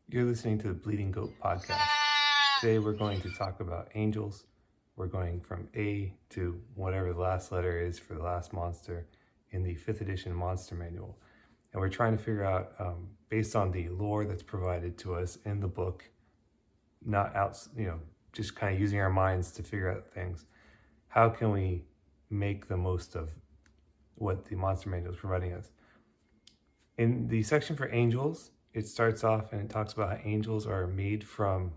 You're listening to the Bleeding Goat podcast. Today we're going to talk about angels. We're going from A to whatever the last letter is for the last monster in the 5th edition monster manual. And we're trying to figure out, based on the lore that's provided to us in the book, not out, just kind of using our minds to figure out things, how can we make the most of what the monster manual is providing us? In the section for angels, it starts off and it talks about how angels are made from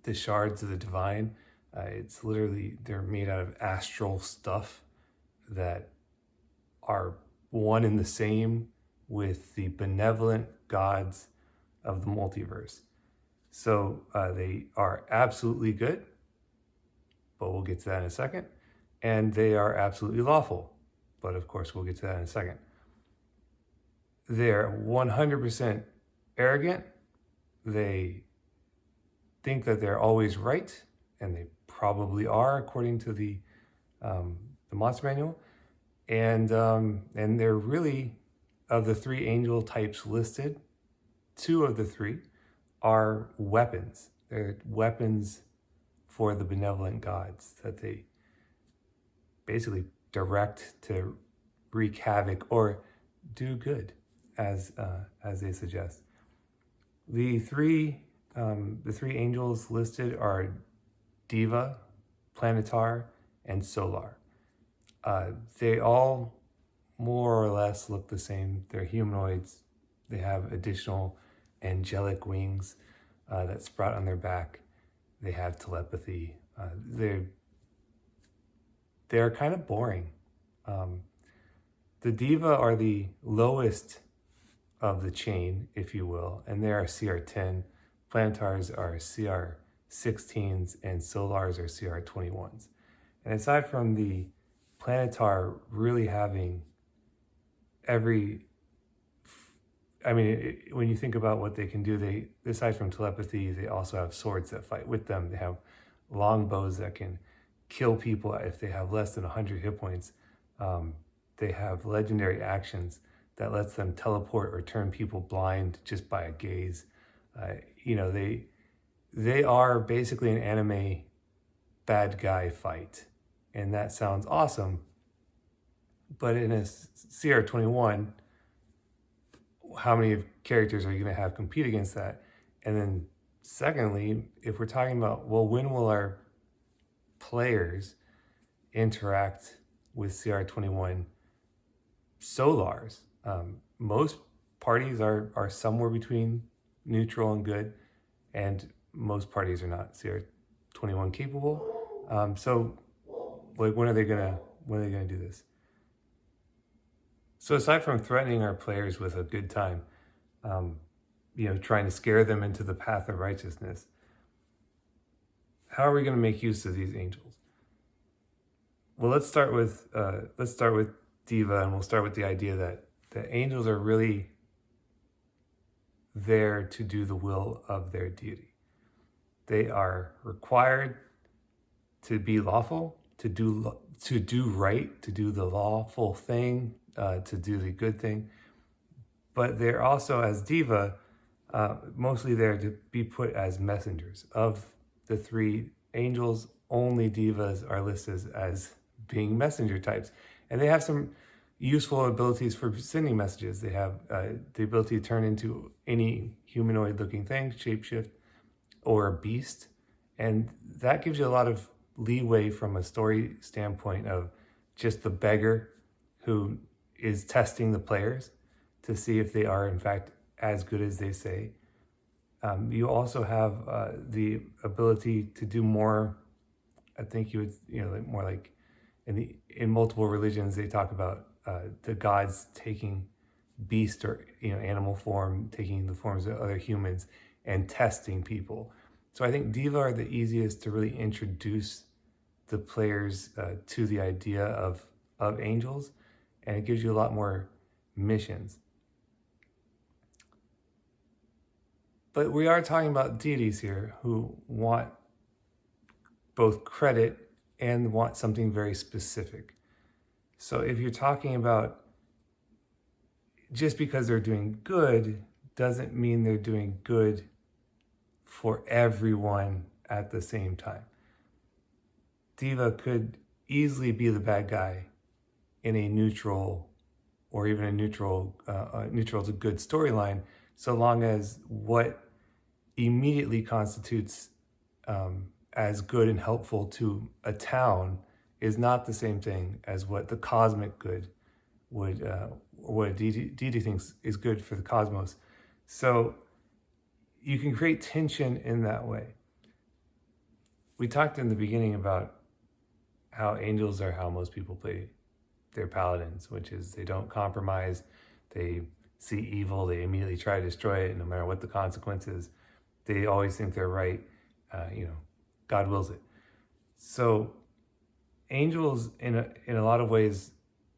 the shards of the divine. It's literally, they're made out of astral stuff that are one and the same with the benevolent gods of the multiverse. So they are absolutely good, but we'll get to that in a second. And they are absolutely lawful, but of course we'll get to that in a second. They're 100% arrogant. They think that they're always right, and they probably are according to the monster manual. And they're really, of the 3 angel types listed, 2 of the 3 are weapons. They're weapons for the benevolent gods that they basically direct to wreak havoc or do good, as they suggest. The three angels listed are Diva, Planetar, and Solar. They all more or less look the same. They're humanoids. They have additional angelic wings that sprout on their back. They have telepathy. They're kind of boring. The Diva are the lowest of the chain, if you will, and they are CR10. Planetars are CR16s, and Solars are CR21s. And aside from the Planetar really having when you think about what they can do, aside from telepathy, they also have swords that fight with them. They have long bows that can kill people if they have less than 100 hit points. They have legendary actions that lets them teleport or turn people blind just by a gaze. They are basically an anime bad guy fight, and that sounds awesome. But in a CR21, how many characters are you going to have compete against that? And then secondly, if we're talking about, well, when will our players interact with CR21 Solars? Most parties are somewhere between neutral and good, and most parties are not CR21 capable. So when are they gonna do this? So aside from threatening our players with a good time, trying to scare them into the path of righteousness, how are we going to make use of these angels? Well, let's start with Diva, and we'll start with the idea that the angels are really there to do the will of their deity. They are required to be lawful, to do right, to do the lawful thing, to do the good thing. But they're also, as Diva, mostly there to be put as messengers. Of the 3 angels, only Divas are listed as being messenger types. And they have some useful abilities for sending messages. They have the ability to turn into any humanoid looking thing, shapeshift, or a beast. And that gives you a lot of leeway from a story standpoint of just the beggar who is testing the players to see if they are in fact as good as they say. You also have the ability to do more. I think you would, more like in multiple religions, they talk about the gods taking beast or animal form, taking the forms of other humans and testing people. So I think Diva are the easiest to really introduce the players to the idea of angels, and it gives you a lot more missions. But we are talking about deities here who want both credit and want something very specific. So if you're talking about just because they're doing good doesn't mean they're doing good for everyone at the same time. Diva could easily be the bad guy in a neutral, or even a neutral is a good storyline, so long as what immediately constitutes as good and helpful to a town is not the same thing as what the cosmic good would, what Didi thinks is good for the cosmos. So you can create tension in that way. We talked in the beginning about how angels are how most people play their paladins, which is they don't compromise, they see evil, they immediately try to destroy it no matter what the consequences. They always think they're right, God wills it. So angels in a lot of ways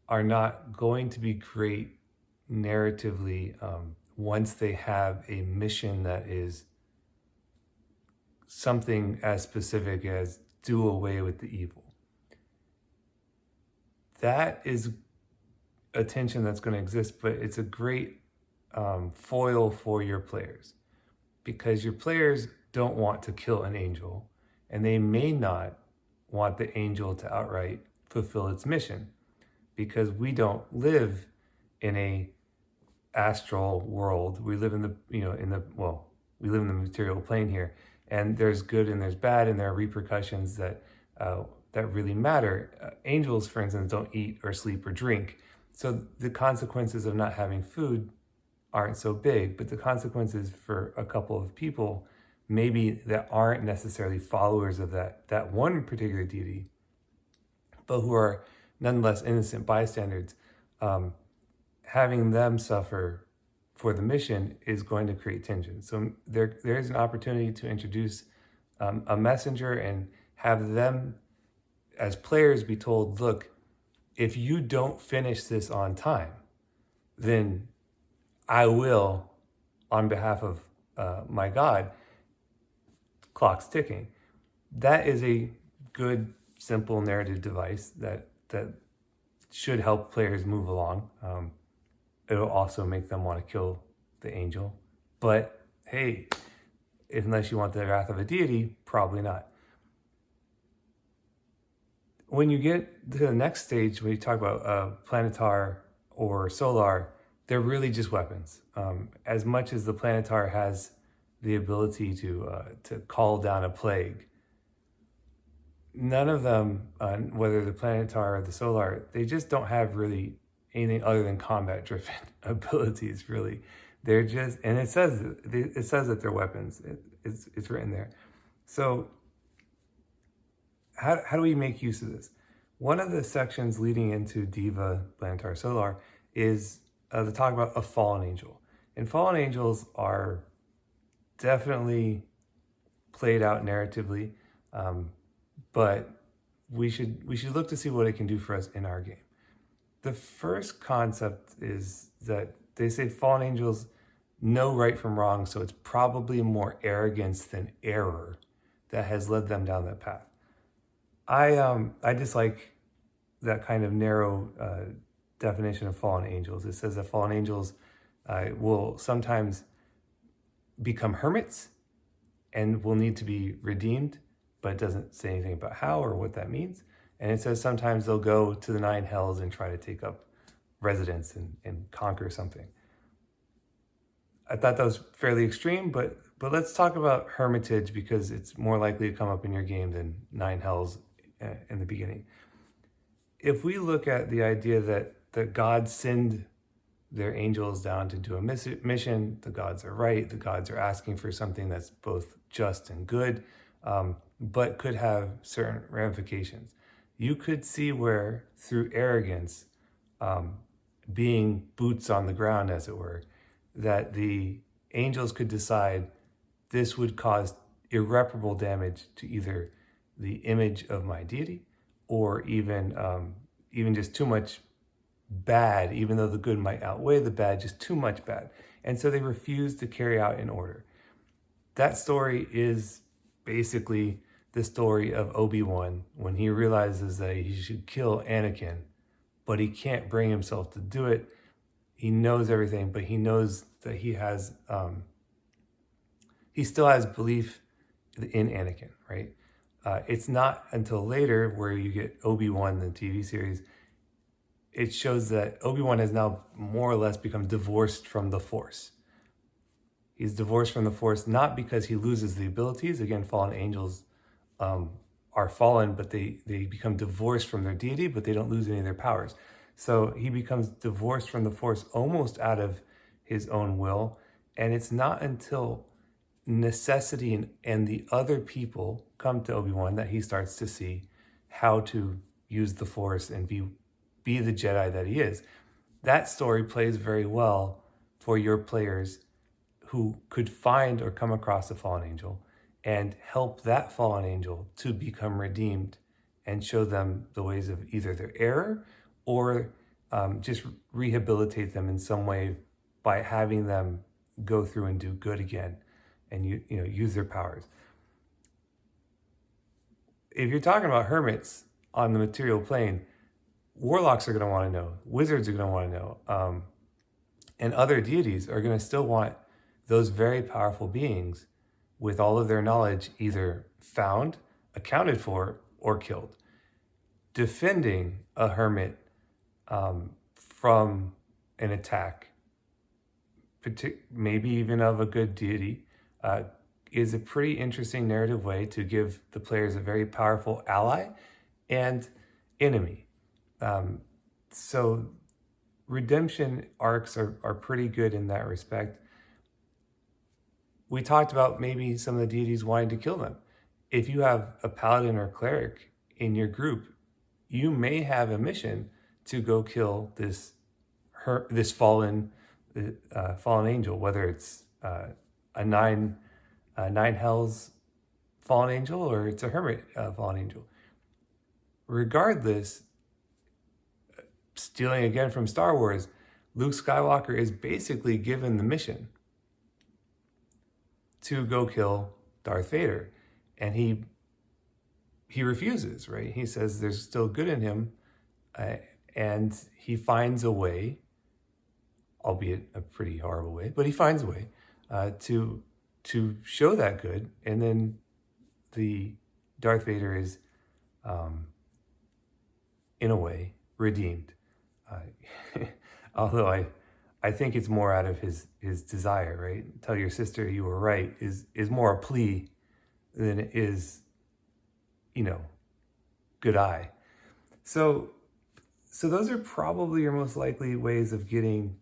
are not going to be great narratively once they have a mission that is something as specific as do away with the evil. That is a tension that's going to exist, but it's a great foil for your players, because your players don't want to kill an angel, and they may not want the angel to outright fulfill its mission, because we don't live in a astral world. We live in the we live in the material plane here, and there's good and there's bad, and there are repercussions that really matter. Angels, for instance, don't eat or sleep or drink, so the consequences of not having food aren't so big, but the consequences for a couple of people, maybe that aren't necessarily followers of that one particular deity, but who are nonetheless innocent bystanders, having them suffer for the mission is going to create tension. So there is an opportunity to introduce a messenger and have them as players be told, look, if you don't finish this on time, then I will, on behalf of my God. Clock's ticking. That is a good, simple narrative device that should help players move along. It'll also make them want to kill the angel. But hey, unless you want the wrath of a deity, probably not. When you get to the next stage, when you talk about planetar or solar, they're really just weapons. As much as the planetar has the ability to call down a plague, none of them, whether the planetar or the solar, they just don't have really anything other than combat-driven abilities. Really, they're just, and it says that they're weapons. It's written there. So how do we make use of this? One of the sections leading into Diva, Planetar, Solar is the talk about a fallen angel. And fallen angels are definitely played out narratively, but we should look to see what it can do for us in our game. The first concept is that they say fallen angels know right from wrong, so it's probably more arrogance than error that has led them down that path. I dislike that kind of narrow definition of fallen angels. It says that fallen angels will sometimes become hermits and will need to be redeemed, but it doesn't say anything about how or what that means. And it says sometimes they'll go to the 9 hells and try to take up residence and conquer something. I thought that was fairly extreme, but let's talk about hermitage, because it's more likely to come up in your game than 9 hells in the beginning. If we look at the idea that God send their angels down to do a mission, the gods are right, the gods are asking for something that's both just and good, but could have certain ramifications. You could see where, through arrogance, being boots on the ground, as it were, that the angels could decide this would cause irreparable damage to either the image of my deity, or even just too much bad, even though the good might outweigh the bad, just too much bad. And so they refuse to carry out an order. That story is basically the story of Obi-Wan when he realizes that he should kill Anakin, but he can't bring himself to do it. he knows everything, but he knows that he still has belief in Anakin, right? It's not until later where you get Obi-Wan, the TV series, it shows that Obi-Wan has now more or less become divorced from the Force. He's divorced from the Force, not because he loses the abilities. Again, fallen angels are fallen, but they become divorced from their deity, but they don't lose any of their powers. So he becomes divorced from the Force almost out of his own will. And it's not until necessity and the other people come to Obi-Wan that he starts to see how to use the Force and be the Jedi that he is. That story plays very well for your players who could find or come across a fallen angel and help that fallen angel to become redeemed and show them the ways of either their error or just rehabilitate them in some way by having them go through and do good again and use their powers. If you're talking about hermits on the material plane, warlocks are going to want to know, wizards are going to want to know, and other deities are going to still want those very powerful beings with all of their knowledge either found, accounted for, or killed. Defending a hermit from an attack, maybe even of a good deity, is a pretty interesting narrative way to give the players a very powerful ally and enemy. So redemption arcs are pretty good in that respect. We talked about maybe some of the deities wanting to kill them. If you have a paladin or cleric in your group, you may have a mission to go kill this fallen angel, whether it's a nine hells fallen angel or it's a hermit fallen angel. Regardless, stealing again from Star Wars, Luke Skywalker is basically given the mission to go kill Darth Vader. And he refuses, right? He says there's still good in him, and he finds a way, albeit a pretty horrible way, but he finds a way to show that good. And then the Darth Vader is, in a way, redeemed. Although I think it's more out of his desire, right? Tell your sister you were right is more a plea than it is, good eye. So those are probably your most likely ways of getting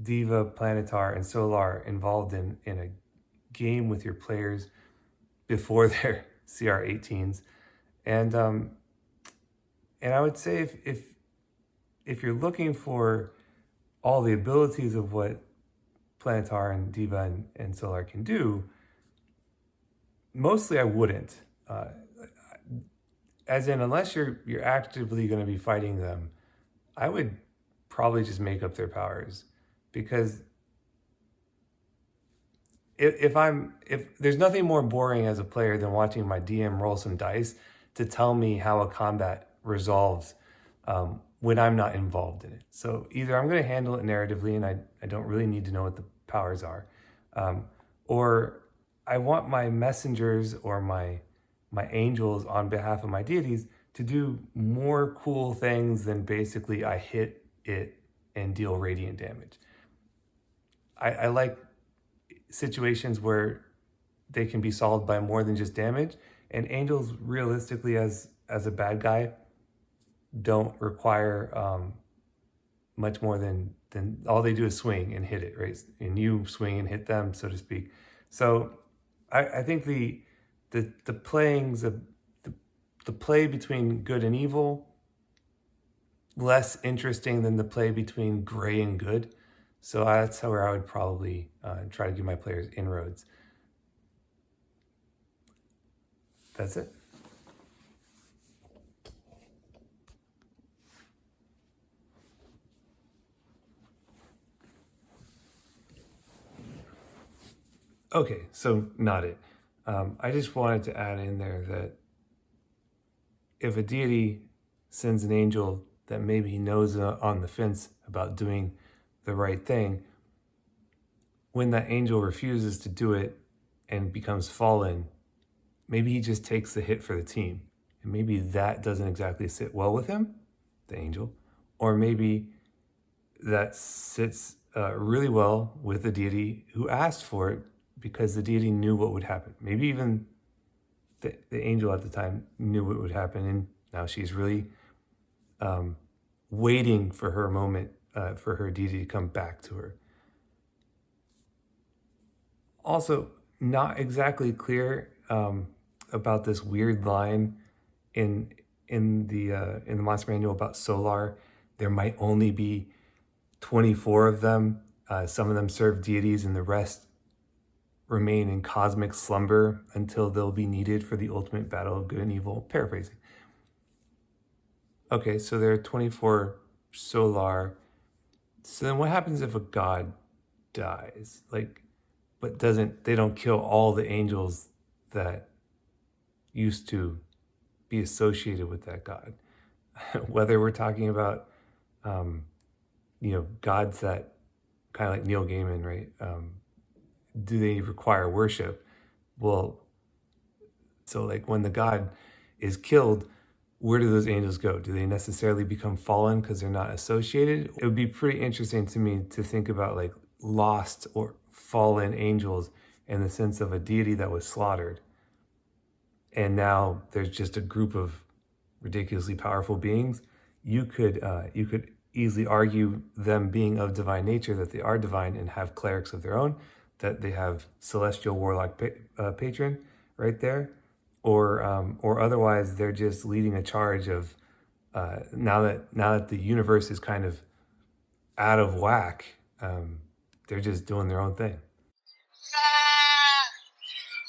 Diva, Planetar, and Solar involved in a game with your players before their CR18s. And I would say if you're looking for all the abilities of what Planetar and Diva and Solar can do, mostly I wouldn't. As in, unless you're actively going to be fighting them, I would probably just make up their powers, because if there's nothing more boring as a player than watching my DM roll some dice to tell me how a combat resolves when I'm not involved in it. So either I'm going to handle it narratively and I don't really need to know what the powers are, or I want my messengers or my angels on behalf of my deities to do more cool things than basically I hit it and deal radiant damage. I like situations where they can be solved by more than just damage, and angels realistically as a bad guy don't require much more than all they do is swing and hit it, right? And you swing and hit them, so to speak. So I think the play between good and evil, less interesting than the play between gray and good. So that's where I would probably try to give my players inroads. That's it. Okay, so not it. I just wanted to add in there that if a deity sends an angel that maybe he knows on the fence about doing the right thing, when that angel refuses to do it and becomes fallen, maybe he just takes the hit for the team. And maybe that doesn't exactly sit well with him, the angel, or maybe that sits really well with the deity who asked for it because the deity knew what would happen. Maybe even the angel at the time knew what would happen, and now she's really waiting for her moment, for her deity to come back to her. Also, not exactly clear about this weird line in the Monster Manual about Solar. There might only be 24 of them. Some of them serve deities, and the rest remain in cosmic slumber until they'll be needed for the ultimate battle of good and evil. Paraphrasing. Okay, so there are 24 Solar. So then what happens if a god dies? But they don't kill all the angels that used to be associated with that god. Whether we're talking about, gods that, kind of like Neil Gaiman, right? Do they require worship? Well, so like when the god is killed, where do those angels go? Do they necessarily become fallen because they're not associated? It would be pretty interesting to me to think about like lost or fallen angels in the sense of a deity that was slaughtered. And now there's just a group of ridiculously powerful beings. You could easily argue them being of divine nature, that they are divine and have clerics of their own, that they have celestial warlock patron right there, or otherwise they're just leading a charge of now that the universe is kind of out of whack, they're just doing their own thing.